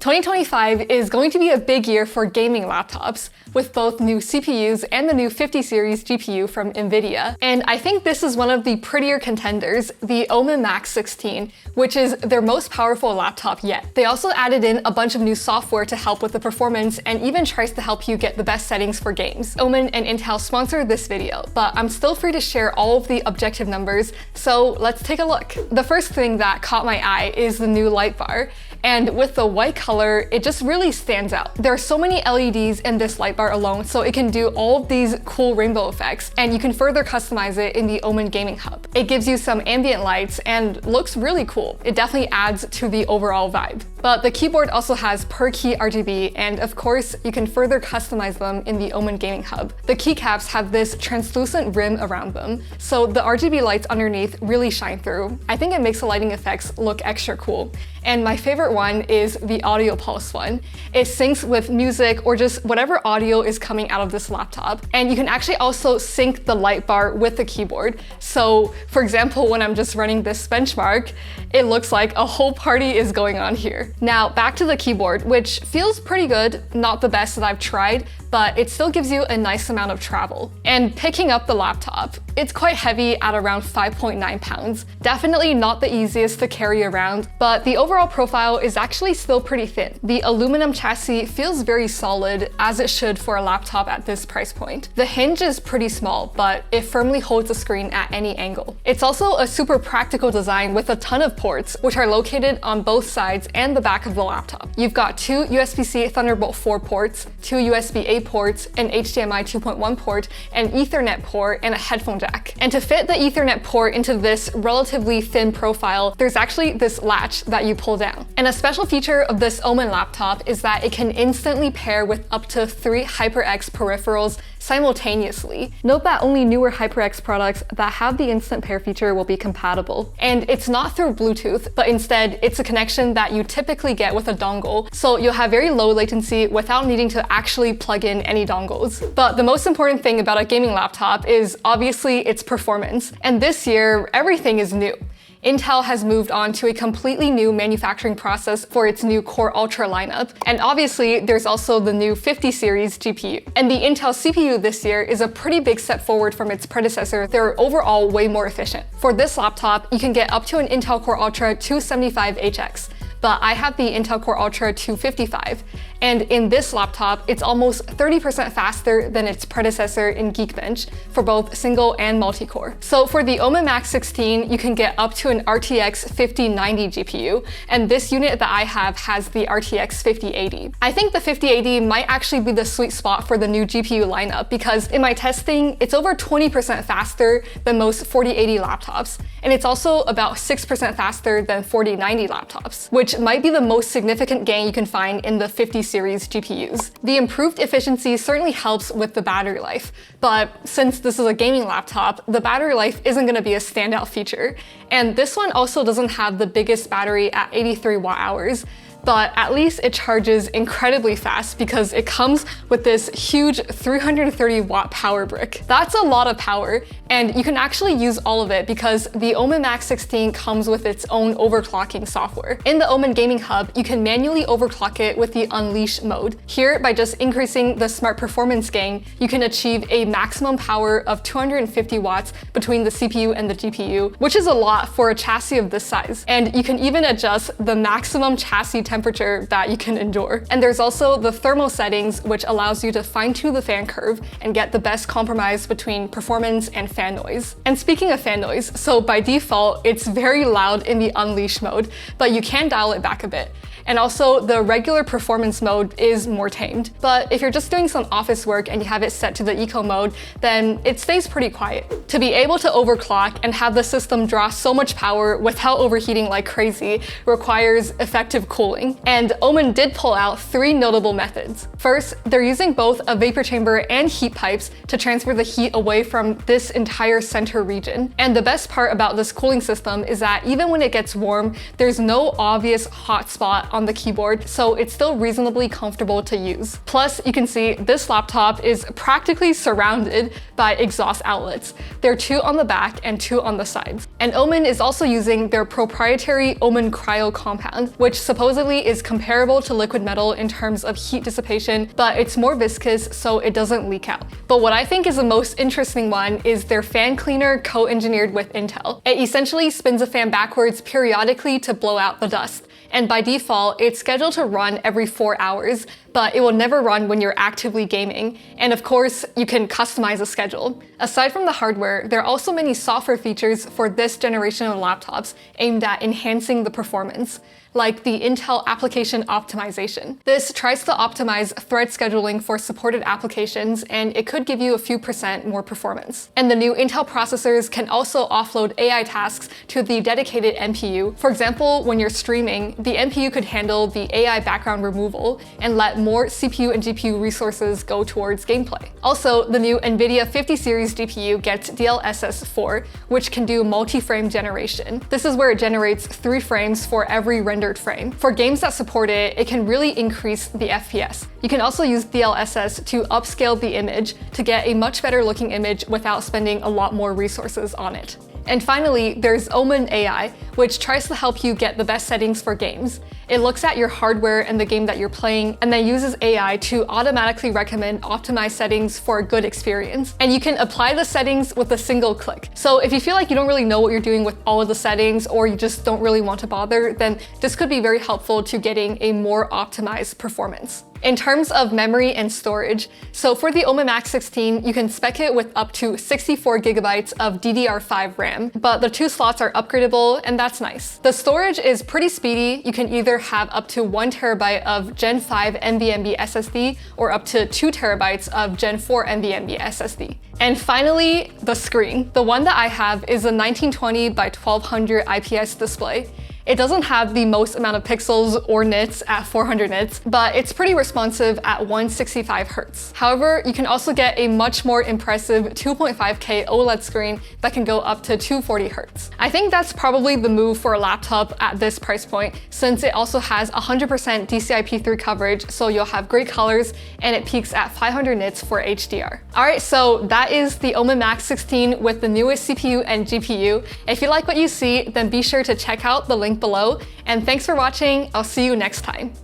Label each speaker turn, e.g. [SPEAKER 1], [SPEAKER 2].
[SPEAKER 1] 2025 is going to be a big year for gaming laptops, with both new CPUs and the new 50 series GPU from NVIDIA. And I think this is one of the prettier contenders, the OMEN MAX 16, which is their most powerful laptop yet. They also added in a bunch of new software to help with the performance and even tries to help you get the best settings for games. OMEN and Intel sponsored this video, but I'm still free to share all of the objective numbers, so let's take a look. The first thing that caught my eye is the new light bar. And with the white color, it just really stands out. There are so many LEDs in this light bar alone, so it can do all of these cool rainbow effects, and you can further customize it in the OMEN Gaming Hub. It gives you some ambient lights and looks really cool. It definitely adds to the overall vibe. But the keyboard also has per key RGB, and of course, you can further customize them in the OMEN Gaming Hub. The keycaps have this translucent rim around them, so the RGB lights underneath really shine through. I think it makes the lighting effects look extra cool. And my favorite one is the audio pulse one. It syncs with music or just whatever audio is coming out of this laptop. And you can actually also sync the light bar with the keyboard. So for example, when I'm just running this benchmark, it looks like a whole party is going on here. Now back to the keyboard, which feels pretty good, not the best that I've tried, but it still gives you a nice amount of travel. And picking up the laptop, it's quite heavy at around 5.9 pounds. Definitely not the easiest to carry around, but the overall profile is actually still pretty thin. The aluminum chassis feels very solid, as it should for a laptop at this price point. The hinge is pretty small, but it firmly holds the screen at any angle. It's also a super practical design with a ton of ports, which are located on both sides and the back of the laptop. You've got two USB-C Thunderbolt 4 ports, two USB-A ports, an HDMI 2.1 port, an Ethernet port, and a headphone jack. And to fit the Ethernet port into this relatively thin profile, there's actually this latch that you pull down. And a special feature of this OMEN laptop is that it can instantly pair with up to 3 HyperX peripherals simultaneously. Note that only newer HyperX products that have the instant pair feature will be compatible. And it's not through Bluetooth, but instead it's a connection that you typically get with a dongle, so you'll have very low latency without needing to actually plug in any dongles. But the most important thing about a gaming laptop is obviously its performance. And this year, everything is new. Intel has moved on to a completely new manufacturing process for its new Core Ultra lineup. And obviously, there's also the new 50 series GPU. And the Intel CPU this year is a pretty big step forward from its predecessor. They're overall way more efficient. For this laptop, you can get up to an Intel Core Ultra 275HX. But I have the Intel Core Ultra 255. And in this laptop, it's almost 30% faster than its predecessor in Geekbench for both single and multi-core. So for the OMEN MAX 16, you can get up to an RTX 5090 GPU, and this unit that I have has the RTX 5080. I think the 5080 might actually be the sweet spot for the new GPU lineup because in my testing, it's over 20% faster than most 4080 laptops, and it's also about 6% faster than 4090 laptops, which might be the most significant gain you can find in the 50 series GPUs. The improved efficiency certainly helps with the battery life, but since this is a gaming laptop, the battery life isn't going to be a standout feature. And this one also doesn't have the biggest battery at 83 watt hours, but at least it charges incredibly fast because it comes with this huge 330 watt power brick. That's a lot of power, and you can actually use all of it because the OMEN MAX 16 comes with its own overclocking software. In the OMEN Gaming Hub, you can manually overclock it with the Unleash mode. Here, by just increasing the smart performance gain, you can achieve a maximum power of 250 watts between the CPU and the GPU, which is a lot for a chassis of this size. And you can even adjust the maximum chassis temperature that you can endure. And there's also the thermal settings, which allows you to fine-tune the fan curve and get the best compromise between performance and fan noise. And speaking of fan noise, so by default, it's very loud in the Unleash mode, but you can dial it back a bit. And also the regular performance mode is more tamed. But if you're just doing some office work and you have it set to the eco mode, then it stays pretty quiet. To be able to overclock and have the system draw so much power without overheating like crazy requires effective cooling. And OMEN did pull out 3 notable methods. First, they're using both a vapor chamber and heat pipes to transfer the heat away from this entire center region. And the best part about this cooling system is that even when it gets warm, there's no obvious hot spot on the keyboard, so it's still reasonably comfortable to use. Plus, you can see this laptop is practically surrounded by exhaust outlets. There are 2 on the back and 2 on the sides. And OMEN is also using their proprietary OMEN cryo compound, which supposedly is comparable to liquid metal in terms of heat dissipation, but it's more viscous so it doesn't leak out. But what I think is the most interesting one is their fan cleaner co-engineered with Intel. It essentially spins a fan backwards periodically to blow out the dust. And by default, it's scheduled to run every 4 hours, but it will never run when you're actively gaming. And of course, you can customize the schedule. Aside from the hardware, there are also many software features for this generation of laptops aimed at enhancing the performance, like the Intel application optimization. This tries to optimize thread scheduling for supported applications, and it could give you a few % more performance. And the new Intel processors can also offload AI tasks to the dedicated NPU. For example, when you're streaming, the NPU could handle the AI background removal and let more CPU and GPU resources go towards gameplay. Also, the new NVIDIA 50 series GPU gets DLSS 4, which can do multi-frame generation. This is where it generates 3 frames for every rendered frame. For games that support it, it can really increase the FPS. You can also use DLSS to upscale the image to get a much better looking image without spending a lot more resources on it. And finally, there's OMEN AI, which tries to help you get the best settings for games. It looks at your hardware and the game that you're playing, and then uses AI to automatically recommend optimized settings for a good experience. And you can apply the settings with a single click. So if you feel like you don't really know what you're doing with all of the settings, or you just don't really want to bother, then this could be very helpful to getting a more optimized performance. In terms of memory and storage, so for the OMEN MAX 16, you can spec it with up to 64 gigabytes of DDR5 RAM, but the 2 slots are upgradable, and that's nice. The storage is pretty speedy. You can either have up to 1 terabyte of Gen 5 NVMe SSD or up to 2 terabytes of Gen 4 NVMe SSD. And finally, the screen. The one that I have is a 1920 by 1200 IPS display. It doesn't have the most amount of pixels or nits at 400 nits, but it's pretty responsive at 165 Hz. However, you can also get a much more impressive 2.5K OLED screen that can go up to 240 Hz. I think that's probably the move for a laptop at this price point, since it also has 100% DCI-P3 coverage, so you'll have great colors, and it peaks at 500 nits for HDR. Alright, so that is the OMEN MAX 16 with the newest CPU and GPU. If you like what you see, then be sure to check out the link below, and thanks for watching. I'll see you next time.